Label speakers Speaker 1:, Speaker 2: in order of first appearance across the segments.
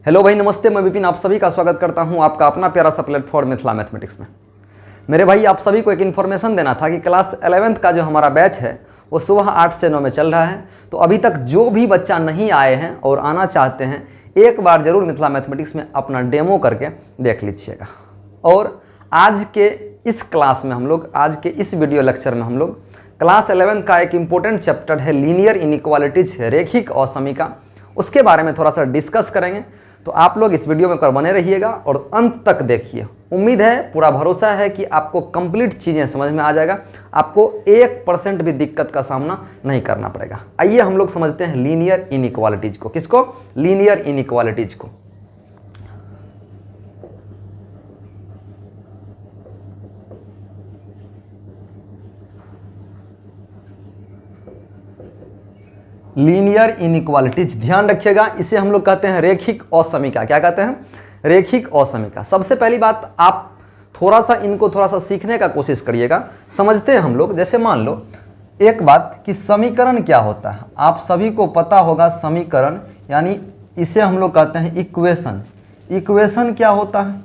Speaker 1: Hello भाई, नमस्ते। मैं विपिन आप सभी का स्वागत करता हूं आपका अपना प्यारा सा प्लेटफॉर्म मिथिला मैथमेटिक्स में। मेरे भाई, आप सभी को एक इन्फॉर्मेशन देना था कि क्लास 11th का जो हमारा बैच है वो सुबह 8 से 9 में चल रहा है। तो अभी तक जो भी बच्चा नहीं आए हैं और आना चाहते हैं, एक बार ज़रूर मिथिला मैथमेटिक्स में अपना डेमो करके देख लीजिएगा। और आज के इस क्लास में हम लोग, आज के इस वीडियो लेक्चर में हम लोग क्लास 11 का एक इम्पोर्टेंट चैप्टर है लीनियर इनइक्वालिटीज, रेखिक असमीका, उसके बारे में थोड़ा सा डिस्कस करेंगे। तो आप लोग इस वीडियो में कर बने रहिएगा और अंत तक देखिए। उम्मीद है, पूरा भरोसा है कि आपको कंप्लीट चीज़ें समझ में आ जाएगा, आपको 1% भी दिक्कत का सामना नहीं करना पड़ेगा। आइए हम लोग समझते हैं लीनियर इनइक्वालिटीज को। किसको? लीनियर इनइक्वालिटीज को। लीनियर इनइक्वालिटीज, ध्यान रखिएगा, इसे हम लोग कहते हैं रेखिक असमीका। क्या कहते हैं? रेखिक असमीका। सबसे पहली बात, आप थोड़ा सा सीखने का कोशिश करिएगा। समझते हैं हम लोग। जैसे मान लो एक बात कि समीकरण क्या होता है, आप सभी को पता होगा। समीकरण यानी इसे हम लोग कहते हैं इक्वेशन। इक्वेशन क्या होता है?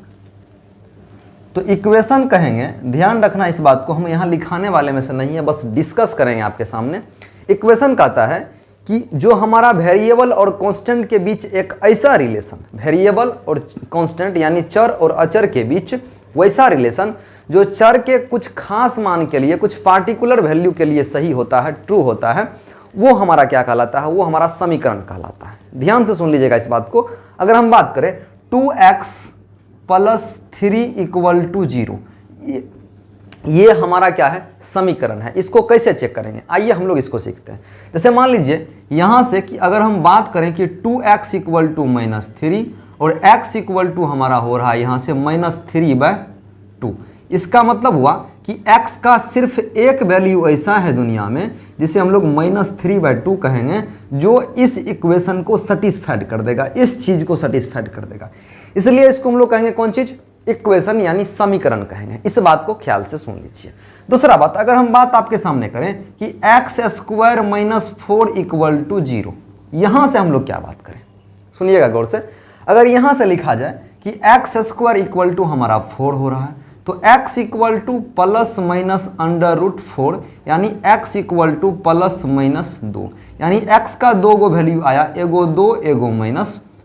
Speaker 1: तो इक्वेशन कहेंगे, ध्यान रखना इस बात को, हम यहाँ लिखाने वाले में से नहीं है, बस डिस्कस करेंगे आपके सामने। इक्वेशन कहता है कि जो हमारा वेरिएबल और कांस्टेंट के बीच एक ऐसा रिलेशन, वेरिएबल और कांस्टेंट यानी चर और अचर के बीच वैसा रिलेशन जो चर के कुछ खास मान के लिए, कुछ पार्टिकुलर वैल्यू के लिए सही होता है, ट्रू होता है, वो हमारा क्या कहलाता है? वो हमारा समीकरण कहलाता है। ध्यान से सुन लीजिएगा इस बात को। अगर हम बात करें 2x + 3 = 0, ये हमारा क्या है? समीकरण है। इसको कैसे चेक करेंगे? आइए हम लोग इसको सीखते हैं। जैसे मान लीजिए यहाँ से कि अगर हम बात करें कि 2x = -3 और x = हमारा हो रहा है यहाँ से -3/2, इसका मतलब हुआ कि x का सिर्फ एक वैल्यू ऐसा है दुनिया में जिसे हम लोग -3/2 कहेंगे, जो इस इक्वेशन को सेटिस्फाइड कर देगा, इस चीज़ को सेटिस्फाइड कर देगा। इसलिए इसको हम लोग कहेंगे कौन चीज़? इक्वेशन यानी समीकरण कहेंगे। इस बात को ख्याल से सुन लीजिए। दूसरा बात, अगर हम बात आपके सामने करें कि x² - 4 = 0, यहाँ से हम लोग क्या बात करें? सुनिएगा गौर से। अगर यहाँ से लिखा जाए कि x² = हमारा 4 हो रहा है, तो x = ±√4 यानी x = ±2, यानी x का 2 गो वैल्यू आया, एगो 2 एगो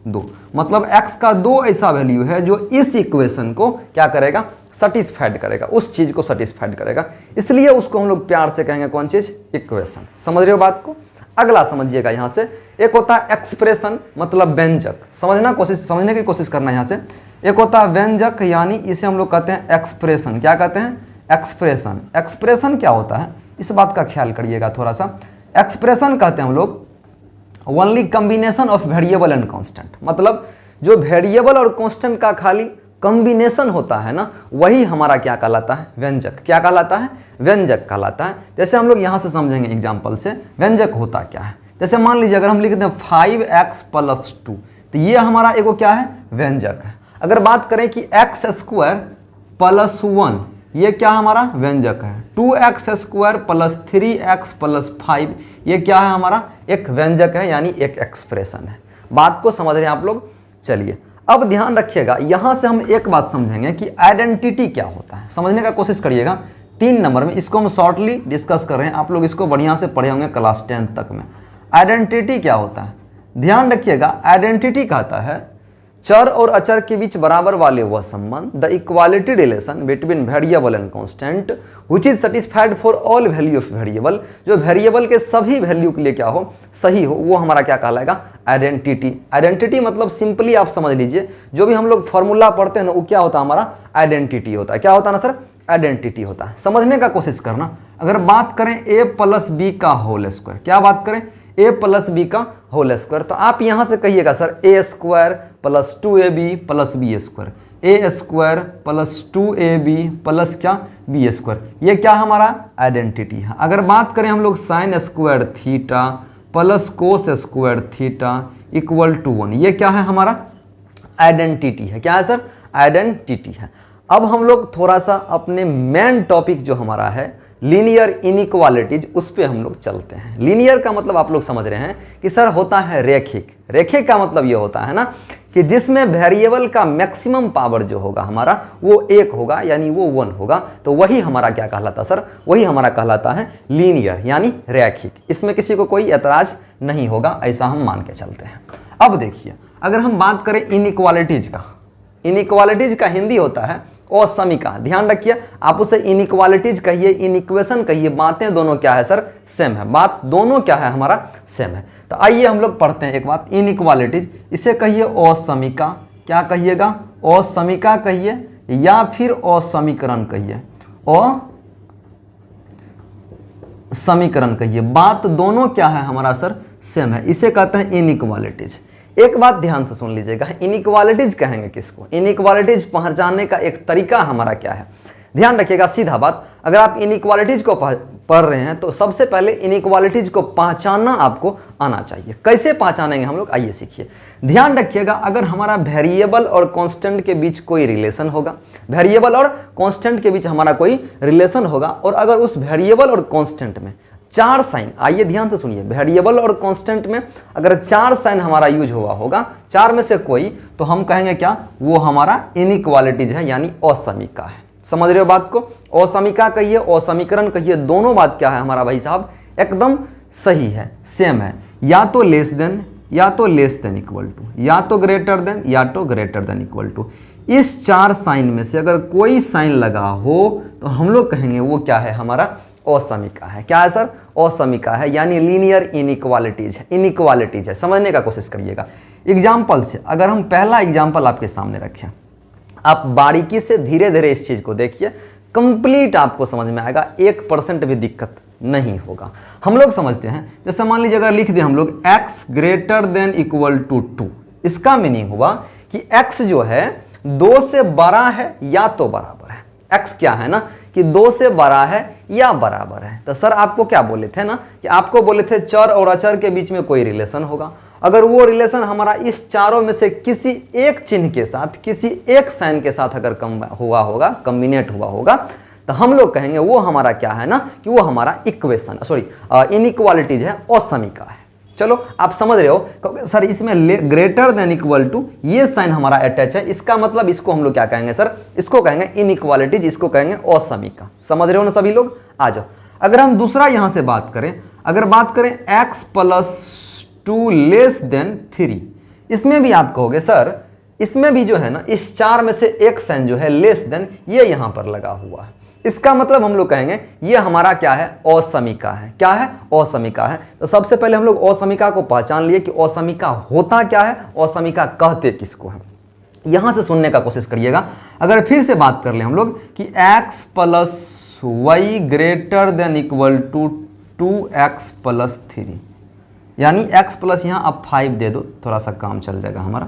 Speaker 1: -2, मतलब x का 2 ऐसा वैल्यू है जो इस इक्वेशन को क्या करेगा? सेटिस्फाइड करेगा, उस चीज को सेटिस्फाइड करेगा। इसलिए उसको हम लोग प्यार से कहेंगे कौन चीज? इक्वेशन। समझ रहे हो बात को? अगला समझिएगा यहाँ से, एक होता है एक्सप्रेशन, मतलब व्यंजक। समझने की कोशिश करना यहाँ से। एक होता है व्यंजक, यानी इसे हम लोग कहते हैं एक्सप्रेशन। क्या कहते हैं? एक्सप्रेशन। एक्सप्रेशन क्या होता है, इस बात का ख्याल करिएगा थोड़ा सा। एक्सप्रेशन कहते हैं हम लोग only combination of variable and constant, मतलब जो वेरिएबल और कांस्टेंट का खाली कॉम्बिनेशन होता है ना, वही हमारा क्या कहलाता है? व्यंजक। क्या कहलाता है? व्यंजक कहलाता है। जैसे हम लोग यहाँ से समझेंगे एग्जाम्पल से, व्यंजक होता क्या है। जैसे मान लीजिए अगर हम लिख दें 5x + 2, तो ये हमारा एगो क्या है? व्यंजक है। अगर बात करें कि x² + 1, ये क्या हमारा? व्यंजक है। 2x² + 3x + 5, ये क्या है हमारा? एक व्यंजक है, यानी एक एक्सप्रेशन है। बात को समझ रहे हैं आप लोग? चलिए, अब ध्यान रखिएगा, यहाँ से हम एक बात समझेंगे कि आइडेंटिटी क्या होता है। समझने का कोशिश करिएगा। 3 नंबर में इसको हम शॉर्टली डिस्कस कर रहे हैं, आप लोग इसको बढ़िया से पढ़े होंगे क्लास 10 तक में। आइडेंटिटी क्या होता है? ध्यान रखिएगा, आइडेंटिटी कहता है चर और अचर के बीच बराबर वाले वह संबंध, the equality relation between variable and constant which is satisfied for all value of variable, जो वेरिएबल के सभी वैल्यू के लिए क्या हो? सही हो, वो हमारा क्या कहलाएगा? आइडेंटिटी। आइडेंटिटी मतलब सिंपली आप समझ लीजिए, जो भी हम लोग फॉर्मूला पढ़ते हैं ना, वो क्या होता है? हमारा आइडेंटिटी होता है। क्या होता है ना सर? आइडेंटिटी होता है। समझने का कोशिश करना। अगर बात करें a + b का होल स्क्वायर, क्या बात करें? a + b का होल स्क्वायर, तो आप यहाँ से कहिएगा sir a² + 2ab + b², a² + 2ab + क्या? b², ये क्या हमारा? आइडेंटिटी है। अगर बात करें हम लोग sin² θ + cos² θ = 1, ये क्या है हमारा? आइडेंटिटी है। क्या है सर? आइडेंटिटी है। अब हम लोग थोड़ा सा अपने मेन टॉपिक जो हमारा है लीनियर इनइक्वालिटीज, उस पे हम लोग चलते हैं। लीनियर का मतलब आप लोग समझ रहे हैं कि सर होता है रैखिक। रैखिक का मतलब ये होता है ना कि जिसमें वेरिएबल का मैक्सिमम पावर जो होगा हमारा वो 1 होगा, यानी वो 1 होगा, तो वही हमारा क्या कहलाता सर, वही हमारा कहलाता है लीनियर यानी रैखिक। इसमें किसी को कोई एतराज नहीं होगा, ऐसा हम मान के चलते हैं। अब देखिए, अगर हम बात करें इनइक्वालिटीज का, इनइक्वालिटीज का हिंदी होता है असमीका। ध्यान रखिए, आप उसे इनइक्वालिटीज कहिए, इनइक्वेशन कहिए, बातें दोनों क्या है सर, सेम है। बात दोनों क्या है हमारा, सेम है। तो आइए हम लोग पढ़ते हैं एक बात, इनइक्वालिटीज, इसे कहिए असमीका। क्या कहिएगा, असमीका कहिए या फिर असमीकरण कहिए, असमीकरण कहिए। बात दोनों क्या है हमारा सर, सेम है। इसे कहते हैं इनइक्वालिटीज। एक बात ध्यान से सुन लीजिएगा, इनइक्वालिटीज कहेंगे किसको, इनइक्वालिटीज पहचानने का एक तरीका हमारा क्या है, ध्यान रखिएगा। सीधा बात, अगर आप इनइक्वालिटीज को पढ़ रहे हैं तो सबसे पहले इनइक्वालिटीज को पहचानना आपको आना चाहिए। कैसे पहचानेंगे हम लोग, आइए सीखिए। ध्यान रखिएगा, अगर हमारा वेरिएबल और कांस्टेंट के बीच कोई रिलेशन होगा, वेरिएबल और कांस्टेंट के बीच हमारा कोई रिलेशन होगा, और अगर उस वेरिएबल और कांस्टेंट में 4 साइन, आइए ध्यान से सुनिए, वेरिएबल और कांस्टेंट में अगर 4 साइन हमारा यूज हुआ होगा, 4 में से कोई, तो हम कहेंगे क्या, वो हमारा इनइक्वालिटीज है, यानी असमीका है। समझ रहे हो बात को, असमीका कहिए, असमीकरण कहिए, दोनों बात क्या है हमारा भाई साहब, एकदम सही है, सेम है। या तो लेस देन, या तो लेस देन इक्वल टू, या तो ग्रेटर देन, या तो ग्रेटर देन इक्वल टू। इस 4 साइन में से अगर कोई साइन लगा हो तो हम लोग कहेंगे वो क्या है हमारा, असमीका है। क्या है सर, असमीका है, यानी लीनियर इनइक्वालिटीज है, इनइक्वालिटीज है। समझने का कोशिश करिएगा। एग्जाम्पल से, अगर हम पहला एग्जाम्पल आपके सामने रखें, आप बारीकी से धीरे धीरे इस चीज को देखिए, कंप्लीट आपको समझ में आएगा, 1% भी दिक्कत नहीं होगा। हम लोग समझते हैं, जैसे मान लीजिए अगर लिख दें हम लोग x greater than equal to 2, इसका मीनिंग हुआ कि x जो है 2 से बड़ा है या तो बराबर है। x क्या है ना कि 2 से बड़ा है या बराबर है। तो सर आपको क्या बोले थे ना कि आपको बोले थे चर और अचर के बीच में कोई रिलेशन होगा, अगर वो रिलेशन हमारा इस चारों में से किसी एक चिन्ह के साथ, किसी एक साइन के साथ अगर कम्बिनेट हुआ होगा, तो हम लोग कहेंगे वो हमारा क्या है ना कि वो हमारा इक्वेशन, सॉरी इनइक्वालिटीज है, असमीका है। चलो आप समझ रहे हो सर, इसमें ग्रेटर देन इक्वल टू ये साइन हमारा अटैच है, इसका मतलब इसको हम लोग क्या कहेंगे सर, इसको कहेंगे इनइक्वालिटीज, इसको कहेंगे असमीका। समझ रहे हो ना सभी लोग, आ जाओ। अगर हम दूसरा यहां से बात करें, अगर बात करें x + 2 लेस देन 3, इसमें भी आप कहोगे सर, इसमें भी जो है ना इस 4 में से एक साइन जो है लेस देन, ये यहां पर लगा हुआ है, इसका मतलब हम लोग कहेंगे ये हमारा क्या है, असमीका है। क्या है, असमीका है। तो सबसे पहले हम लोग असमीका को पहचान लिए कि असमीका होता क्या है, असमीका कहते किसको है। यहां से सुनने का कोशिश करिएगा। अगर फिर से बात कर ले हम लोग कि x + y greater than equal to 2x + 3, यानी x प्लस यहाँ अब 5 दे दो, थोड़ा सा काम चल जाएगा हमारा।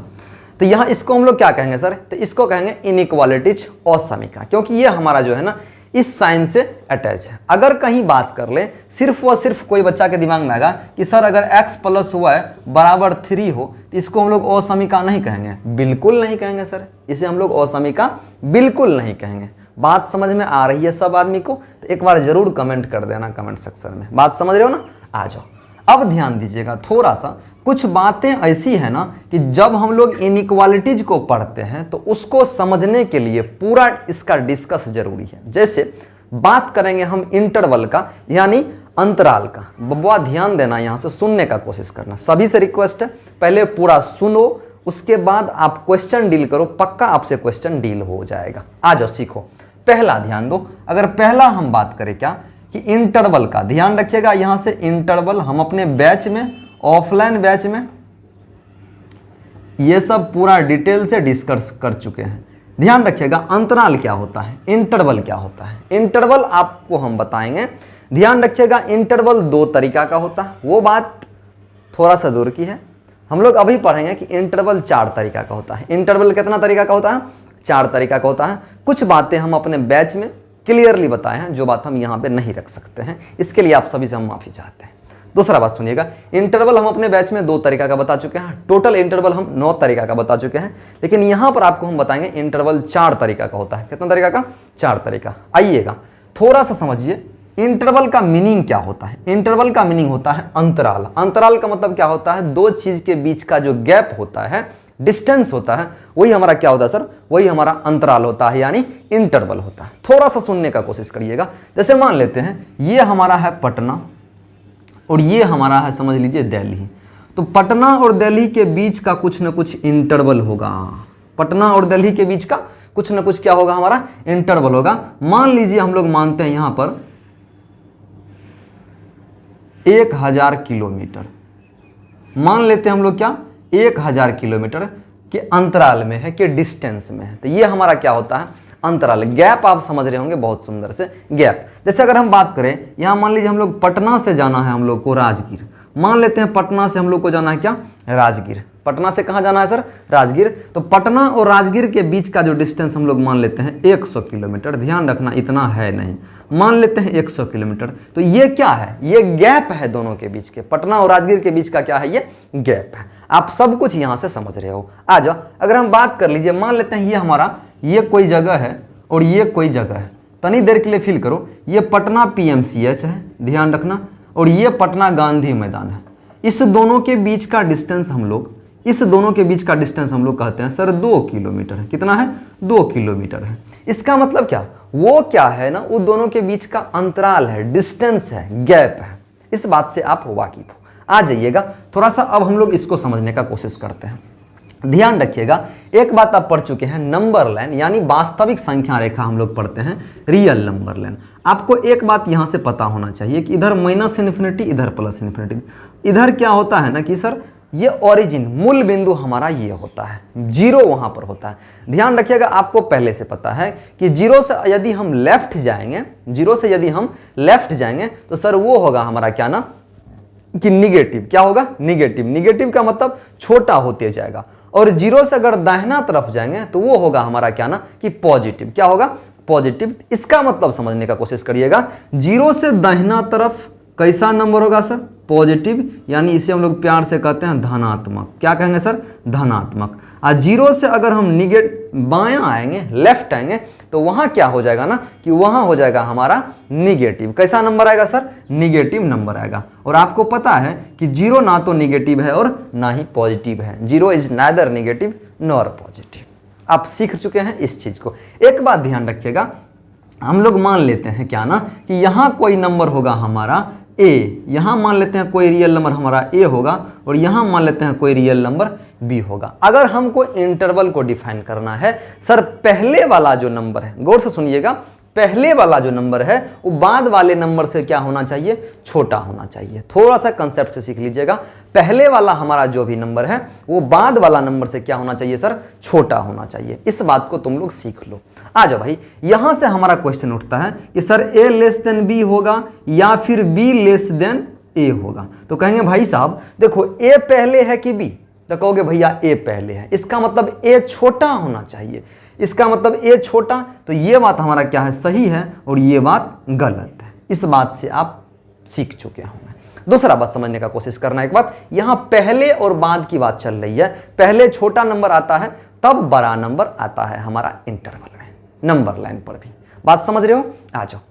Speaker 1: तो यहाँ इसको हम लोग क्या कहेंगे सर, तो इसको कहेंगे इनइक्वालिटीज असमीका, क्योंकि ये हमारा जो है ना इस साइन से अटैच है। अगर कहीं बात कर ले, सिर्फ व सिर्फ कोई बच्चा के दिमाग में आएगा कि सर अगर x + y बराबर 3 हो तो इसको हम लोग असमीका नहीं कहेंगे, बिल्कुल नहीं कहेंगे सर, इसे हम लोग असमीका बिल्कुल नहीं कहेंगे। बात समझ में आ रही है सब आदमी को, तो एक बार जरूर कमेंट कर देना कमेंट सेक्शन में। बात समझ रहे हो ना, आ जाओ। अब ध्यान दीजिएगा थोड़ा सा, कुछ बातें ऐसी है ना कि जब हम लोग इनइक्वालिटीज को पढ़ते हैं तो उसको समझने के लिए पूरा इसका डिस्कस जरूरी है। जैसे बात करेंगे हम इंटरवल का, यानी अंतराल का। बब्बा ध्यान देना, यहां से सुनने का कोशिश करना, सभी से रिक्वेस्ट है, पहले पूरा सुनो, उसके बाद आप क्वेश्चन डील करो, पक्का आपसे क्वेश्चन डील हो जाएगा। आ जाओ सीखो। पहला ध्यान दो, अगर पहला हम बात करें क्या कि इंटरवल का, ध्यान रखिएगा यहां से इंटरवल हम अपने बैच में, ऑफलाइन बैच में ये सब पूरा डिटेल से डिस्कस कर चुके हैं। ध्यान रखिएगा अंतराल क्या होता है, इंटरवल क्या होता है, इंटरवल आपको हम बताएंगे। ध्यान रखिएगा इंटरवल 2 तरीका का होता है, वो बात थोड़ा सा दूर की है। हम लोग अभी पढ़ेंगे कि इंटरवल 4 तरीका का होता है। इंटरवल कितना तरीका का होता है, 4 तरीका का होता है। कुछ बातें हम अपने बैच में क्लियरली बताए हैं, जो बात हम यहाँ पे नहीं रख सकते हैं, इसके लिए आप सभी से हम माफी चाहते हैं। दूसरा बात सुनिएगा, इंटरवल हम अपने बैच में 2 तरीका का बता चुके हैं, टोटल इंटरवल हम 9 तरीका का बता चुके हैं, लेकिन यहाँ पर आपको हम बताएंगे इंटरवल 4 तरीका का होता है। कितना तरीका का, 4 तरीका। आइएगा थोड़ा सा समझिए, इंटरवल का मीनिंग क्या होता है? इंटरवल का मीनिंग होता है अंतराल। अंतराल का मतलब क्या होता है? दो चीज के बीच का जो गैप होता है, डिस्टेंस होता है, वही हमारा क्या होता है सर? वही हमारा अंतराल होता है, यानी इंटरवल होता है। थोड़ा सा सुनने का कोशिश करिएगा। जैसे मान लेते हैं ये हमारा है पटना और ये हमारा है समझ लीजिए दिल्ली। तो पटना और दिल्ली के बीच का कुछ ना कुछ इंटरवल होगा। पटना और दिल्ली के बीच का कुछ ना कुछ क्या होगा? हमारा इंटरवल होगा। मान लीजिए हम लोग मानते हैं यहां पर 1000 किलोमीटर, मान लेते हैं हम लोग क्या 1000 किलोमीटर के अंतराल में है, कि डिस्टेंस में है। तो ये हमारा क्या होता है? अंतराल। गैप आप समझ रहे होंगे, बहुत सुंदर से गैप। जैसे अगर हम बात करें यहाँ, मान लीजिए हम लोग पटना से जाना है हम लोग को राजगीर। मान लेते हैं पटना से हम लोग को जाना है क्या? राजगीर। पटना से कहाँ जाना है सर? राजगीर। तो पटना और राजगीर के बीच का जो डिस्टेंस हम लोग मान लेते हैं 100 किलोमीटर। ध्यान रखना इतना है नहीं, मान लेते हैं 100 किलोमीटर। तो ये क्या है? ये गैप है दोनों के बीच के। पटना और राजगीर के बीच का क्या है? ये गैप है। आप सब कुछ यहाँ से समझ रहे हो। आ जाओ, अगर हम बात कर लीजिए, मान लेते हैं ये हमारा ये कोई जगह है और ये कोई जगह है। तनी देर के लिए फील करो, ये पटना PMCH है, ध्यान रखना, और ये पटना गांधी मैदान है। इस दोनों के बीच का डिस्टेंस हम लोग कहते हैं सर 2 किलोमीटर है। कितना है? 2 किलोमीटर है। इसका मतलब क्या? वो क्या है ना, वो दोनों के बीच का अंतराल है, डिस्टेंस है, गैप है। इस बात से आप वाकिफ हो। आ जाइएगा थोड़ा सा, अब हम लोग इसको समझने का कोशिश करते हैं। ध्यान रखिएगा, एक बात आप पढ़ चुके हैं, नंबर लाइन यानी वास्तविक संख्या रेखा हम लोग पढ़ते हैं, रियल नंबर लाइन। आपको एक बात यहां से पता होना चाहिए कि इधर माइनस इन्फिनिटी, इधर प्लस इन्फिनिटी। इधर क्या होता है ना कि सर ये ओरिजिन, मूल बिंदु हमारा ये होता है, जीरो वहां पर होता है। ध्यान रखिएगा, आपको पहले से पता है कि जीरो से यदि हम लेफ्ट जाएंगे, तो सर वो होगा हमारा क्या ना कि निगेटिव। क्या होगा? निगेटिव। निगेटिव का मतलब छोटा होते जाएगा। और जीरो से अगर दाहिना तरफ जाएंगे तो वो होगा हमारा क्या ना कि पॉजिटिव। क्या होगा? पॉजिटिव। इसका मतलब समझने का कोशिश करिएगा, जीरो से दाहिना तरफ कैसा नंबर होगा सर? पॉजिटिव, यानी इसे हम लोग प्यार से कहते हैं धनात्मक। क्या कहेंगे सर? धनात्मक। और जीरो से अगर हम बायां आएंगे, लेफ्ट आएंगे, तो वहां क्या हो जाएगा ना कि वहां हो जाएगा हमारा निगेटिव। कैसा नंबर आएगा सर? निगेटिव नंबर आएगा। और आपको पता है कि जीरो ना तो निगेटिव है और ना ही पॉजिटिव है। Zero is neither negative nor positive. आप सीख चुके हैं इस चीज को। एक बात ध्यान रखिएगा, हम लोग मान लेते हैं क्या ना कि यहां कोई नंबर होगा हमारा ए, यहां मान लेते हैं कोई रियल नंबर हमारा ए होगा, और यहां मान लेते हैं कोई रियल नंबर बी होगा। अगर हमको इंटरवल को डिफाइन करना है सर, पहले वाला जो नंबर है, गौर से सुनिएगा, पहले वाला जो नंबर है वो बाद वाले नंबर से क्या होना चाहिए? छोटा होना चाहिए। थोड़ा सा कंसेप्ट से सीख लीजिएगा, पहले वाला हमारा जो भी नंबर है वो बाद वाला नंबर से क्या होना चाहिए सर? छोटा होना चाहिए। इस बात को तुम लोग सीख लो। आ जाओ भाई, यहां से हमारा क्वेश्चन उठता है कि सर ए लेस देन बी होगा या फिर बी लेस देन ए होगा। तो कहेंगे भाई साहब देखो, ए पहले है कि बी? तो कहोगे भैया ए पहले है, इसका मतलब ए छोटा होना चाहिए। इसका मतलब ए छोटा, तो ये बात हमारा क्या है? सही है, और ये बात गलत है। इस बात से आप सीख चुके होंगे। दूसरा बात समझने का कोशिश करना, एक बात यहां पहले और बाद की बात चल रही है। पहले छोटा नंबर आता है, तब बड़ा नंबर आता है हमारा इंटरवल में, नंबर लाइन पर भी। बात समझ रहे हो? आ जाओ,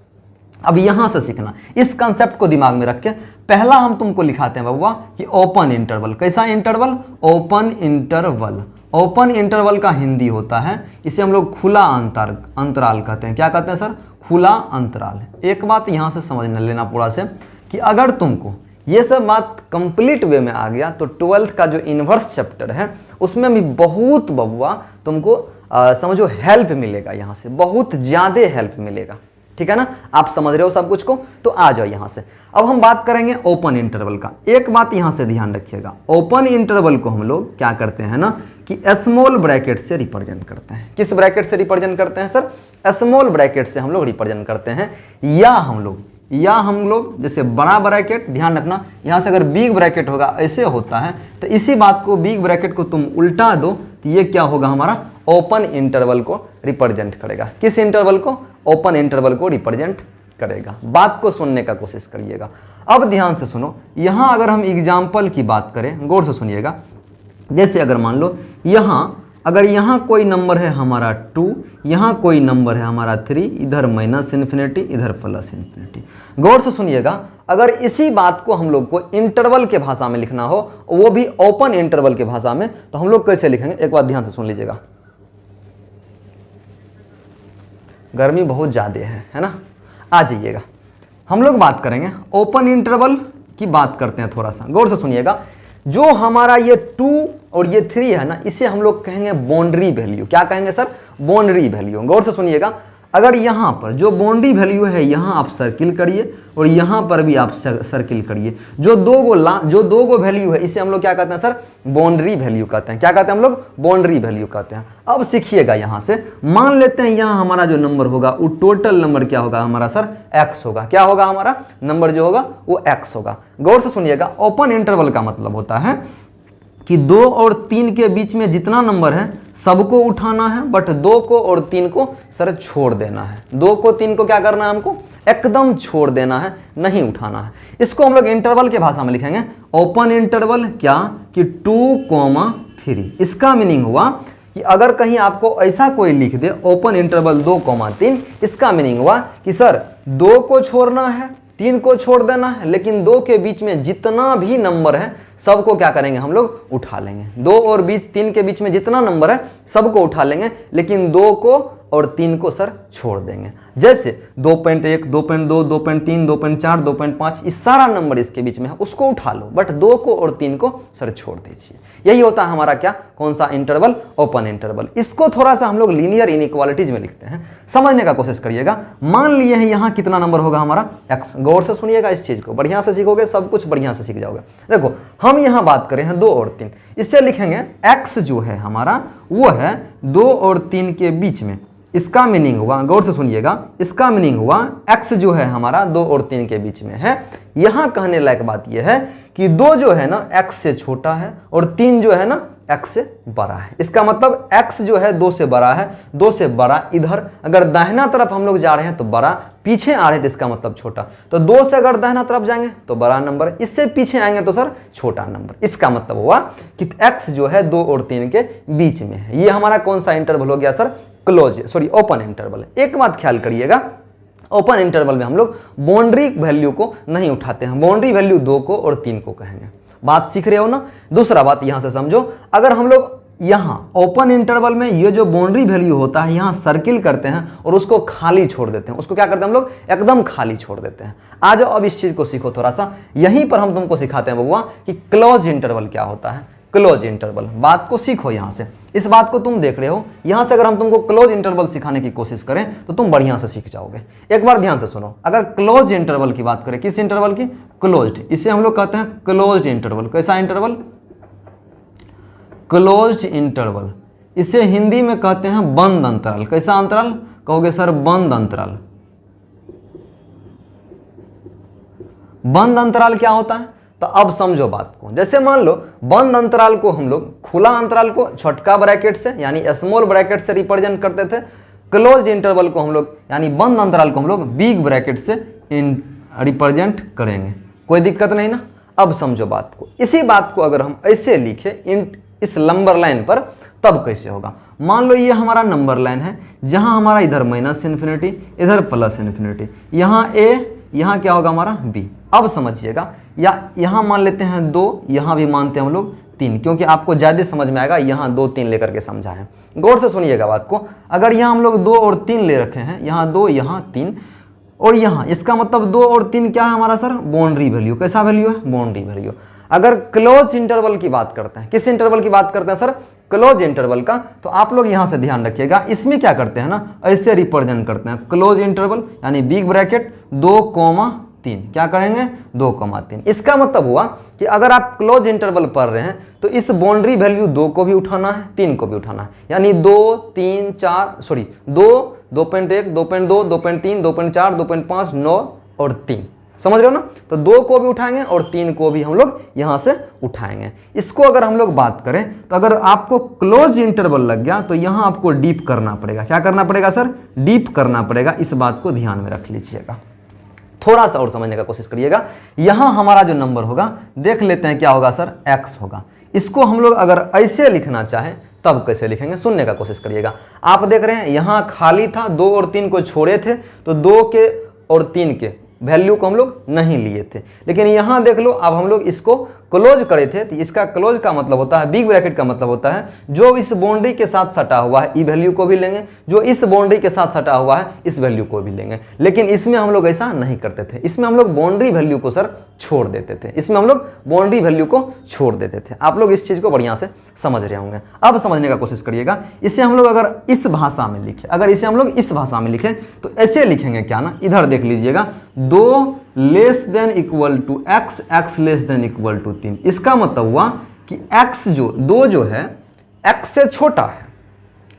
Speaker 1: अब यहां से सीखना, इस कंसेप्ट को दिमाग में रख के पहला हम तुमको लिखाते हैं बबुआ कि ओपन इंटरवल। कैसा interval? Open interval. Open interval का हिंदी होता है, इसे हम लोग खुला अंतराल कहते हैं। क्या कहते हैं सर? खुला अंतराल। एक बात यहां से समझ लेना पूरा से कि अगर तुमको ये सब बात कंप्लीट वे में आ गया तो 12th का जो इन्वर्स चैप्टर है उसमें भी बहुत बबुआ तुमको समझो हेल्प मिलेगा, यहाँ से बहुत ज़्यादा हेल्प मिलेगा। ठीक है ना? आप समझ रहे हो सब कुछ को? तो आ जाओ यहाँ से। अब हम बात करेंगे ओपन इंटरवल का। एक बात यहाँ से ध्यान रखिएगा, ओपन इंटरवल को हम लोग क्या करते हैं ना कि स्मॉल ब्रैकेट से रिप्रेजेंट करते हैं। किस ब्रैकेट से रिप्रेजेंट करते हैं सर? स्मॉल ब्रैकेट से हम लोग रिप्रेजेंट करते हैं। या हम लोग जैसे बड़ा ब्रैकेट, ध्यान रखना यहाँ से अगर बिग ब्रैकेट होगा ऐसे होता है, तो इसी बात को बिग ब्रैकेट को तुम उल्टा दो तो ये क्या होगा? हमारा ओपन इंटरवल को रिप्रेजेंट करेगा। किस इंटरवल को? ओपन इंटरवल को रिप्रेजेंट करेगा। बात को सुनने का कोशिश करिएगा। अब ध्यान से सुनो, यहाँ अगर हम एग्जाम्पल की बात करें, गौर से सुनिएगा। जैसे अगर मान लो यहाँ अगर यहाँ कोई नंबर है हमारा 2, यहाँ कोई नंबर है हमारा 3, इधर माइनस इन्फिनिटी, इधर प्लस इन्फिनिटी। गौर से सुनिएगा, अगर इसी बात को हम लोग को इंटरवल के भाषा में लिखना हो, वो भी ओपन इंटरवल के भाषा में, तो हम लोग कैसे लिखेंगे, एक बार ध्यान से सुन लीजिएगा। गर्मी बहुत ज़्यादा है ना, आ जाइएगा। हम लोग बात करेंगे ओपन इंटरवल की बात करते हैं, थोड़ा सा गौर से सुनिएगा। जो हमारा ये 2 और ये 3 है ना, इसे हम लोग कहेंगे बाउंड्री वैल्यू। क्या कहेंगे सर? Boundary value. गौर से सुनिएगा, अगर यहाँ पर जो बाउंड्री वैल्यू है, यहाँ आप सर्किल करिए और यहाँ पर भी आप सर्किल करिए। जो दो गो वैल्यू है, इसे हम लोग क्या कहते हैं सर? बाउंड्री वैल्यू कहते हैं। क्या कहते हैं हम लोग? बाउंड्री वैल्यू कहते हैं। अब सीखिएगा, यहाँ से मान लेते हैं यहाँ हमारा जो नंबर होगा वो टोटल नंबर क्या होगा हमारा सर? x होगा। क्या होगा हमारा नंबर जो होगा वो x होगा। गौर से सुनिएगा, ओपन इंटरवल का मतलब होता है कि 2 और 3 के बीच में जितना नंबर है सबको उठाना है, बट 2 को और 3 को सर छोड़ देना है। 2 को 3 को क्या करना है? हमको एकदम छोड़ देना है, नहीं उठाना है। इसको हम लोग इंटरवल के भाषा में लिखेंगे ओपन इंटरवल। क्या कि 2,3। इसका मीनिंग हुआ कि अगर कहीं आपको ऐसा कोई लिख दे ओपन इंटरवल 2,3, इसका मीनिंग हुआ कि सर 2 को छोड़ना है, 3 को छोड़ देना है, लेकिन 2 के बीच में जितना भी नंबर है सबको क्या करेंगे हम लोग? उठा लेंगे। 2 और 3 के बीच में जितना नंबर है सबको उठा लेंगे, लेकिन 2 को और 3 को सर छोड़ देंगे। जैसे 2.1, 2.2, 2.3, 2.4, 2.5, इस सारा नंबर इसके बीच में है, उसको उठा लो, बट 2 को और 3 को सर छोड़ दीजिए। यही होता है हमारा क्या? कौन सा इंटरवल? Open interval. इसको थोड़ा सा हम लोग लीनियर इनइक्वालिटीज में लिखते हैं, समझने का कोशिश करिएगा। मान लिए हैं यहाँ कितना नंबर होगा हमारा? x। गौर से सुनिएगा, इस चीज को बढ़िया से सीखोगे, सब कुछ बढ़िया से सीख जाओगे। देखो, हम यहाँ बात करें हैं 2 और 3, इससे लिखेंगे x जो है हमारा वो है 2 और 3 के बीच में। इसका मीनिंग हुआ, गौर से सुनिएगा, इसका मीनिंग हुआ x जो है हमारा 2 और 3 के बीच में है। यहां कहने लायक बात यह है कि 2 जो है ना x से छोटा है और 3 जो है ना x से बड़ा है। इसका मतलब x जो है 2 से बड़ा है, 2 से बड़ा इधर, अगर दाहिना तरफ हम लोग जा रहे हैं तो बड़ा, पीछे आ रहे हैं तो इसका मतलब छोटा। तो 2 से अगर दाहिना तरफ जाएंगे तो बड़ा नंबर, इससे पीछे आएंगे तो सर छोटा नंबर। इसका मतलब हुआ कि x जो है 2 और 3 के बीच में है। ये हमारा कौन सा इंटरवल हो गया सर? Open interval. एक बात ख्याल करिएगा, ओपन इंटरवल में हम लोग बाउंड्री वैल्यू को नहीं उठाते हैं। बाउंड्री वैल्यू 2 को और 3 को कहेंगे। बात सीख रहे हो ना? दूसरा बात यहां से समझो, अगर हम लोग यहाँ ओपन इंटरवल में ये जो बाउंड्री वैल्यू होता है यहाँ सर्किल करते हैं और उसको खाली छोड़ देते हैं, उसको क्या करते हैं हम लोग? एकदम खाली छोड़ देते हैं। आ जाओ अब इस चीज को सीखो थोड़ा सा। यहीं पर हम तुमको सिखाते हैं बबुआ कि क्लोज इंटरवल क्या होता है। क्लोज इंटरवल, बात को सीखो यहाँ से। इस बात को तुम देख रहे हो, यहाँ से अगर हम तुमको क्लोज इंटरवल सिखाने की कोशिश करें तो तुम बढ़िया से सीख जाओगे। एक बार ध्यान से सुनो, अगर क्लोज इंटरवल की बात करें, किस इंटरवल की? क्लोज्ड। इसे हम लोग कहते हैं क्लोज्ड इंटरवल। कैसा इंटरवल? Closed interval. इसे हिंदी में कहते हैं बंद अंतराल। कैसा अंतराल कहोगे सर? बंद अंतराल। बंद अंतराल क्या होता है? तो अब समझो बात को। जैसे मान लो बंद अंतराल को हम लोग, खुला अंतराल को छोटका ब्रैकेट से यानी स्मॉल ब्रैकेट से रिप्रेजेंट करते थे। क्लोज्ड इंटरवल को हम लोग यानी बंद अंतराल को हम लोग बिग ब्रैकेट से रिप्रेजेंट करेंगे। कोई दिक्कत नहीं ना? अब समझो बात को। इसी बात को अगर हम ऐसे लिखे इस नंबर लाइन पर, तब कैसे होगा? मान लो ये हमारा नंबर लाइन है, जहां हमारा इधर माइनस इन्फिनिटी, इधर प्लस इन्फिनिटी, यहाँ a, यहाँ क्या होगा हमारा b। अब समझिएगा, या यहाँ मान लेते हैं 2, यहाँ भी मानते हैं हम लोग 3, क्योंकि आपको ज़्यादा समझ में आएगा यहाँ 2, 3 लेकर के समझा है। गौर से सुनिएगा बात को। अगर यहाँ हम लोग 2 और 3 ले रखे हैं, यहाँ 2, यहाँ 3 और यहाँ, इसका मतलब 2 और 3 क्या है हमारा सर? Boundary value. कैसा वैल्यू है? Boundary value. अगर क्लोज इंटरवल की बात करते हैं, किस इंटरवल की बात करते हैं सर? क्लोज इंटरवल का। तो आप लोग यहाँ से ध्यान रखिएगा, इसमें क्या करते हैं ना, ऐसे रिप्रेजेंट करते हैं। क्लोज इंटरवल यानी बिग ब्रैकेट 2,3, क्या करेंगे? 2,3। इसका मतलब हुआ कि अगर आप क्लोज इंटरवल पढ़ रहे हैं तो इस बाउंड्री वैल्यू 2 को भी उठाना है, 3 को भी उठाना है, यानी 2, 3, 4 सॉरी 2, 2.1, 2.2, 2.3, 2.4, 2.5, 9 और 3। समझ रहे हो ना? तो 2 को भी उठाएंगे और 3 को भी हम लोग यहां से उठाएंगे। इसको अगर हम लोग बात करें तो अगर आपको क्लोज इंटरवल लग गया तो यहां आपको डीप करना पड़ेगा। क्या करना पड़ेगा सर? डीप करना पड़ेगा। इस बात को ध्यान में रख लीजिएगा, थोड़ा सा और समझने का कोशिश करिएगा। यहां हमारा जो नंबर होगा, देख लेते हैं क्या होगा सर? x होगा। इसको हम लोग अगर ऐसे लिखना चाहें तब कैसे लिखेंगे सुनने का कोशिश करिएगा। आप देख रहे हैं यहाँ खाली था, 2 और 3 को छोड़े थे, तो 2 के और 3 के वैल्यू को हम लोग नहीं लिए थे। लेकिन यहाँ देख लो, अब हम लोग इसको क्लोज करे थे, तो इसका क्लोज का मतलब होता है, बिग ब्रैकेट का मतलब होता है जो इस बाउंड्री के साथ सटा हुआ है ई वैल्यू को भी लेंगे, जो इस बाउंड्री के साथ सटा हुआ है इस वैल्यू को भी लेंगे। लेकिन इसमें हम लोग ऐसा नहीं करते थे, इसमें हम लोग बाउंड्री वैल्यू को सर छोड़ देते थे, इसमें हम लोग बाउंड्री वैल्यू को छोड़ देते थे। आप लोग इस चीज को बढ़िया से समझ रहे होंगे। अब समझने का कोशिश करिएगा, इसे हम लोग अगर इस भाषा में लिखे, अगर इसे हम लोग इस भाषा में लिखे तो ऐसे लिखेंगे क्या ना, इधर देख लीजिएगा, 2 less than equal to x, x less than equal to 3। इसका मतलब हुआ कि x जो 2 जो है x से छोटा है,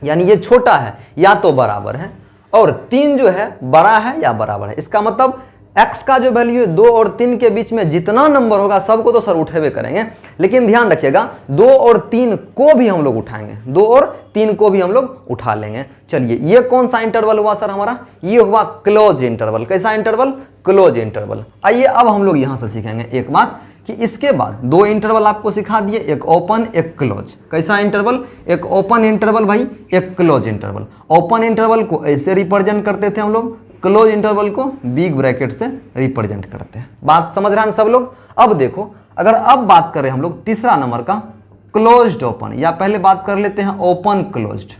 Speaker 1: यानी ये छोटा है या तो बराबर है, और 3 जो है बड़ा है या बराबर है। इसका मतलब x का जो वैल्यू है 2 और 3 के बीच में जितना नंबर होगा सबको तो सर उठेबे करेंगे, लेकिन ध्यान रखिएगा 2 और 3 को भी हम लोग उठाएंगे, 2 और 3 को भी हम लोग उठा लेंगे। चलिए ये कौन सा इंटरवल हुआ सर हमारा, ये हुआ क्लोज इंटरवल। कैसा इंटरवल, क्लोज इंटरवल। आइए अब हम लोग यहां से सीखेंगे एक बात कि इसके बाद 2 इंटरवल आपको सिखा दिए, एक ओपन एक क्लोज। कैसा इंटरवल, एक ओपन इंटरवल भाई, एक क्लोज इंटरवल। ओपन इंटरवल को ऐसे रिप्रेजेंट करते थे हम लोग, क्लोज इंटरवल को बिग ब्रैकेट से रिप्रेजेंट करते हैं। बात समझ रहे हैं सब लोग। अब देखो, अगर अब बात करें हम लोग तीसरा नंबर का क्लोज्ड ओपन, या पहले बात कर लेते हैं open closed.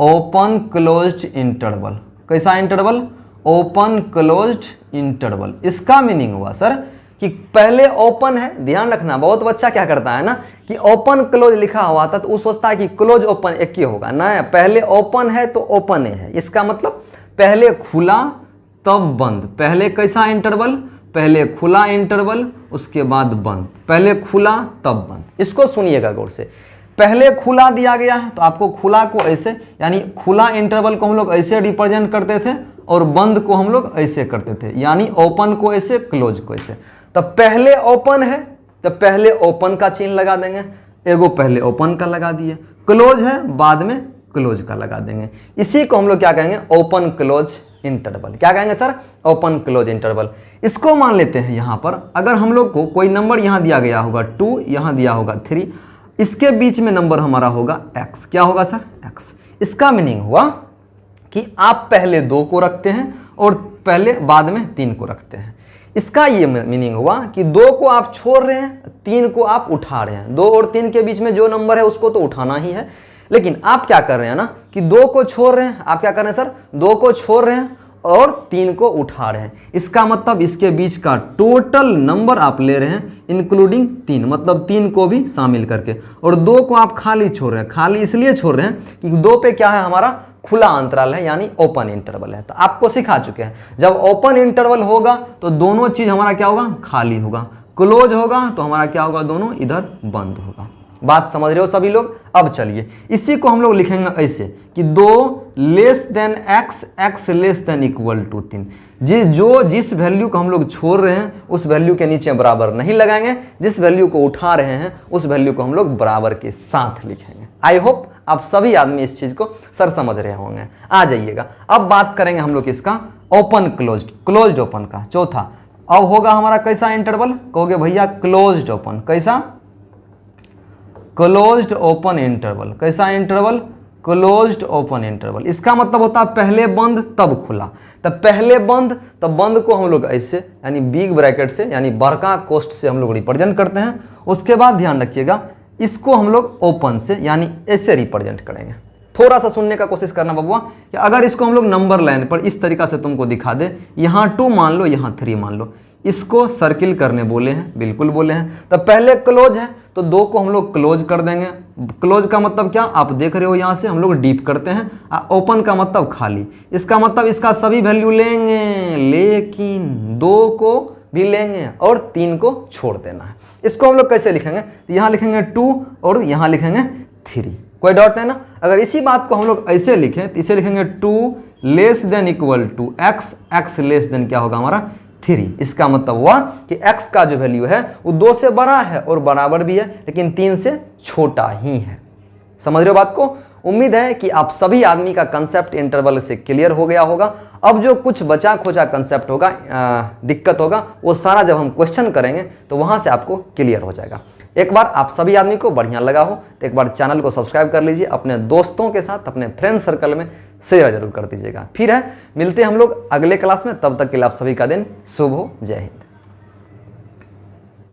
Speaker 1: Open closed interval, कैसा इंटरवल, ओपन क्लोज्ड इंटरवल। इसका मीनिंग हुआ सर कि पहले ओपन है, ध्यान रखना, बहुत बच्चा क्या करता है ना कि ओपन क्लोज लिखा हुआ था तो वो सोचता है कि क्लोज ओपन एक ही होगा ना, पहले ओपन है तो ओपन है। इसका मतलब पहले खुला तब बंद। पहले कैसा इंटरवल, पहले खुला इंटरवल उसके बाद बंद, पहले खुला तब बंद। इसको सुनिएगा गौर से, पहले खुला दिया गया है तो आपको खुला को ऐसे, यानी खुला इंटरवल को हम लोग ऐसे रिप्रेजेंट करते थे और बंद को हम लोग ऐसे करते थे, यानी ओपन को ऐसे क्लोज को ऐसे। तो पहले ओपन है तो पहले ओपन का चिन्ह लगा देंगे, एगो पहले ओपन का लगा दिए, क्लोज है बाद में क्लोज का लगा देंगे। इसी को हम लोग क्या कहेंगे, ओपन क्लोज इंटरवल। क्या कहेंगे सर, ओपन क्लोज इंटरवल। इसको मान लेते हैं यहाँ पर, अगर हम लोग को कोई नंबर यहाँ दिया गया होगा 2, यहाँ दिया होगा 3, इसके बीच में नंबर हमारा होगा x। क्या होगा सर, x। इसका मीनिंग हुआ कि आप पहले 2 को रखते हैं और पहले बाद में 3 को रखते हैं। इसका ये मीनिंग हुआ कि 2 को आप छोड़ रहे हैं, 3 को आप उठा रहे हैं। 2 और 3 के बीच में जो नंबर है उसको तो उठाना ही है, लेकिन आप क्या कर रहे हैं ना कि 2 को छोड़ रहे हैं। आप क्या कर रहे हैं सर, 2 को छोड़ रहे हैं और 3 को उठा रहे हैं। इसका मतलब इसके बीच का टोटल नंबर आप ले रहे हैं इंक्लूडिंग 3, मतलब 3 को भी शामिल करके, और 2 को आप खाली छोड़ रहे हैं। खाली इसलिए छोड़ रहे हैं कि 2 पे क्या है, हमारा खुला अंतराल है, यानी ओपन इंटरवल है। तो आपको सिखा चुके हैं, जब ओपन इंटरवल होगा तो दोनों चीज हमारा क्या होगा, खाली होगा। क्लोज होगा तो हमारा क्या होगा, दोनों इधर बंद होगा। बात समझ रहे हो सभी लोग। अब चलिए इसी को हम लोग लिखेंगे ऐसे कि 2 less than x, x less than equal to 3। जिस वैल्यू को हम लोग छोड़ रहे हैं उस वैल्यू के नीचे बराबर नहीं लगाएंगे, जिस वैल्यू को उठा रहे हैं उस वैल्यू को हम लोग बराबर के साथ लिखेंगे। आई होप आप सभी आदमी इस चीज को सर समझ रहे होंगे। आ जाइएगा, अब बात करेंगे हम लोग इसका ओपन क्लोज्ड, क्लोज्ड ओपन का चौथा। अब होगा हमारा कैसा इंटरवल, कहोगे भैया क्लोज्ड ओपन। कैसा, क्लोज्ड ओपन इंटरवल। कैसा इंटरवल, क्लोज्ड ओपन इंटरवल। इसका मतलब होता है पहले बंद तब खुला। तब पहले बंद, तब बंद को हम लोग ऐसे, यानी बिग ब्रैकेट से, यानी बड़का कोष्ठ से हम लोग रिप्रेजेंट करते हैं। उसके बाद ध्यान रखिएगा, इसको हम लोग ओपन से, यानी ऐसे रिप्रेजेंट करेंगे। थोड़ा सा सुनने का कोशिश करना बबुआ, कि अगर इसको हम लोग नंबर लाइन पर इस तरीका से तुमको दिखा दे, यहाँ 2 मान लो, यहाँ 3 मान लो, इसको सर्किल करने बोले हैं, बिल्कुल बोले हैं। तो पहले क्लोज है तो 2 को हम लोग क्लोज कर देंगे। क्लोज का मतलब क्या, आप देख रहे हो यहाँ से हम लोग डीप करते हैं। ओपन का मतलब खाली। इसका मतलब इसका सभी वैल्यू लेंगे, लेकिन 2 को भी लेंगे और 3 को छोड़ देना है। इसको हम लोग कैसे लिखेंगे, तो यहाँ लिखेंगे 2 और यहाँ लिखेंगे 3। कोई डाउट नहीं ना। अगर इसी बात को हम लोग ऐसे लिखें तो इसे लिखेंगे 2 less than equal to x, x less than क्या होगा हमारा 3। इसका मतलब हुआ कि x का जो वैल्यू है वो 2 से बड़ा है और बराबर भी है, लेकिन 3 से छोटा ही है। समझ रहे हो बात को। उम्मीद है कि आप सभी आदमी का कंसेप्ट इंटरवल से क्लियर हो गया होगा। अब जो कुछ बचा खोचा कंसेप्ट होगा, दिक्कत होगा, वो सारा जब हम क्वेश्चन करेंगे तो वहाँ से आपको क्लियर हो जाएगा। एक बार आप सभी आदमी को बढ़िया लगा हो तो एक बार चैनल को सब्सक्राइब कर लीजिए, अपने दोस्तों के साथ, अपने फ्रेंड सर्कल में शेयर जरूर कर दीजिएगा। फिर है मिलते हैं हम लोग अगले क्लास में, तब तक के लिए आप सभी का दिन शुभ हो। जय हिंद।